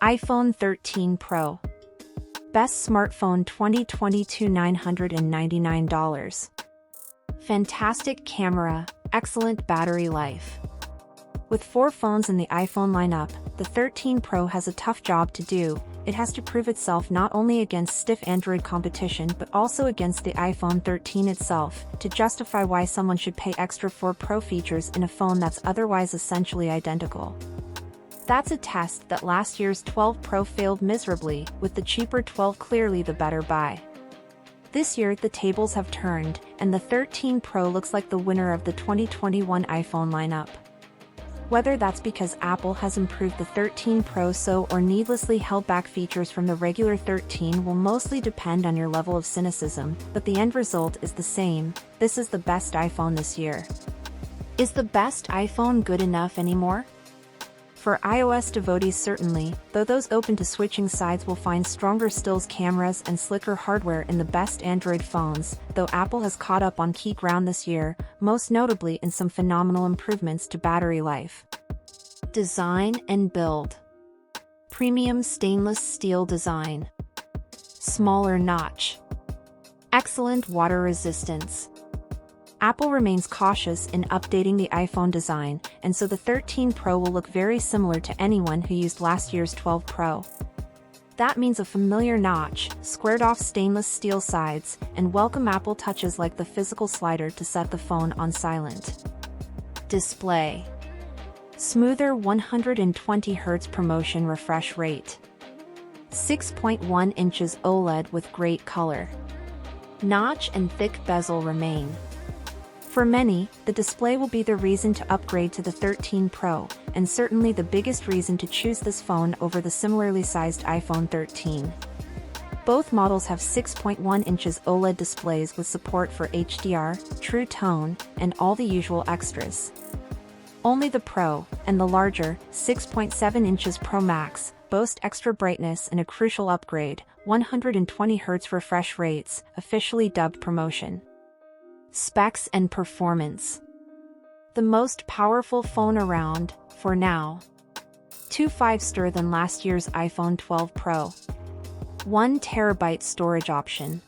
iPhone 13 Pro. Best Smartphone 2022 $999. Fantastic camera, excellent battery life. With 4 phones in the iPhone lineup, the 13 Pro has a tough job to do. It has to prove itself not only against stiff Android competition but also against the iPhone 13 itself, to justify why someone should pay extra for Pro features in a phone that's otherwise essentially identical. That's a test that last year's 12 Pro failed miserably, with the cheaper 12 clearly the better buy. This year the tables have turned, and the 13 Pro looks like the winner of the 2021 iPhone lineup. Whether that's because Apple has improved the 13 Pro so or needlessly held back features from the regular 13 will mostly depend on your level of cynicism, but the end result is the same: this is the best iPhone this year. Is the best iPhone good enough anymore? For iOS devotees certainly, though those open to switching sides will find stronger stills cameras and slicker hardware in the best Android phones, though Apple has caught up on key ground this year, most notably in some phenomenal improvements to battery life. Design and build. Premium stainless steel design. Smaller notch. Excellent water resistance. Apple remains cautious in updating the iPhone design, and so the 13 Pro will look very similar to anyone who used last year's 12 Pro. That means a familiar notch, squared-off stainless steel sides, and welcome Apple touches like the physical slider to set the phone on silent. Display. Smoother 120Hz promotion refresh rate. 6.1 inches OLED with great color. Notch and thick bezel remain. For many, the display will be the reason to upgrade to the 13 Pro, and certainly the biggest reason to choose this phone over the similarly sized iPhone 13. Both models have 6.1 inches OLED displays with support for HDR, True Tone, and all the usual extras. Only the Pro, and the larger, 6.7 inches Pro Max, boast extra brightness and a crucial upgrade, 120Hz refresh rates, officially dubbed Promotion. Specs and performance. The most powerful phone around, for now. 2 5-star than last year's iPhone 12 Pro. 1 TB storage option.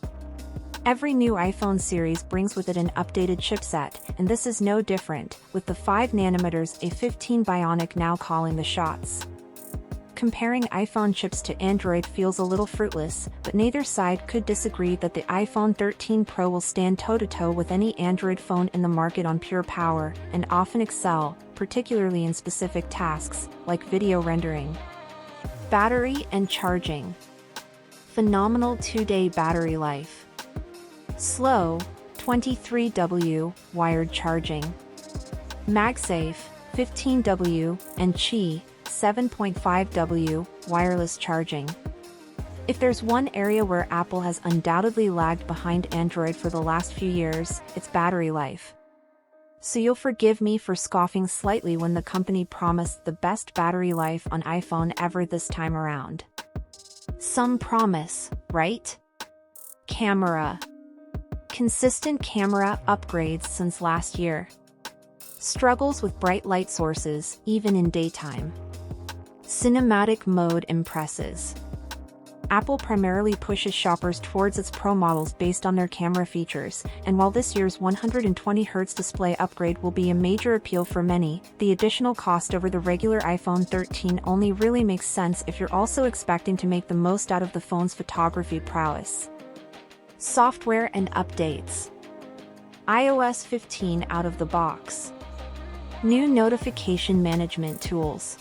Every new iPhone series brings with it an updated chipset, and this is no different, with the 5nm A15 Bionic now calling the shots. Comparing iPhone chips to Android feels a little fruitless, but neither side could disagree that the iPhone 13 Pro will stand toe-to-toe with any Android phone in the market on pure power, and often excel, particularly in specific tasks, like video rendering. Battery and charging. Phenomenal 2-day battery life. Slow, 23W, wired charging. MagSafe, 15W, and Qi, 7.5W, wireless charging. If there's one area where Apple has undoubtedly lagged behind Android for the last few years, it's battery life. So you'll forgive me for scoffing slightly when the company promised the best battery life on iPhone ever this time around. Some promise, right? Camera. Consistent camera upgrades since last year. Struggles with bright light sources, even in daytime. Cinematic mode impresses. Apple primarily pushes shoppers towards its Pro models based on their camera features, and while this year's 120Hz display upgrade will be a major appeal for many, the additional cost over the regular iPhone 13 only really makes sense if you're also expecting to make the most out of the phone's photography prowess. Software and updates. iOS 15 out of the box. New notification management tools.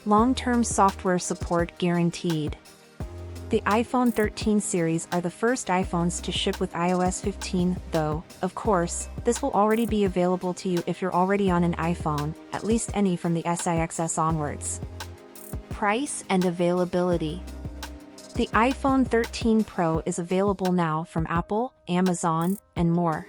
Long-term software support guaranteed. The iPhone 13 series are the first iPhones to ship with iOS 15, though, of course, this will already be available to you if you're already on an iPhone, at least any from the SIXS onwards. Price and availability. The iPhone 13 Pro is available now from Apple, Amazon, and more.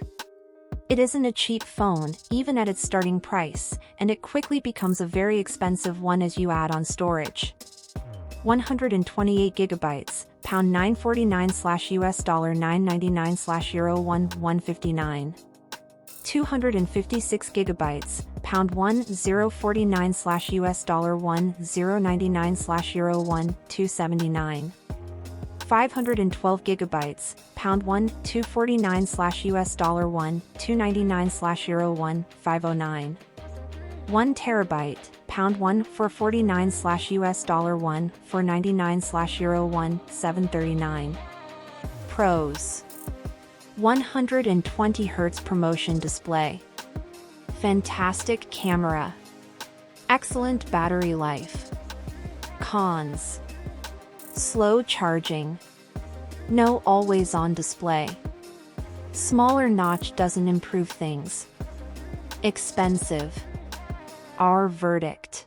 It isn't a cheap phone, even at its starting price, and it quickly becomes a very expensive one as you add on storage. 128 gigabytes, £949/$US $999/Euro 1,159. 256 gigabytes, pound 1049 US dollar 1099 euro 1279. 512 gigabytes, pound 249 US dollar 1299 euro 1509. 1 terabyte, pound 449 US dollar 499 euro 1739. Pros: 120 Hz promotion display, fantastic camera, excellent battery life. Cons: slow charging, no always-on display, smaller notch doesn't improve things, expensive. Our verdict: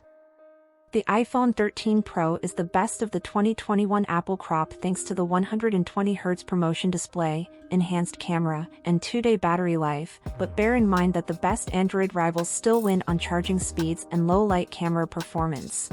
the iPhone 13 Pro is the best of the 2021 Apple crop thanks to the 120 Hz promotion display, enhanced camera, and 2-day battery life, but bear in mind that the best Android rivals still win on charging speeds and low light camera performance.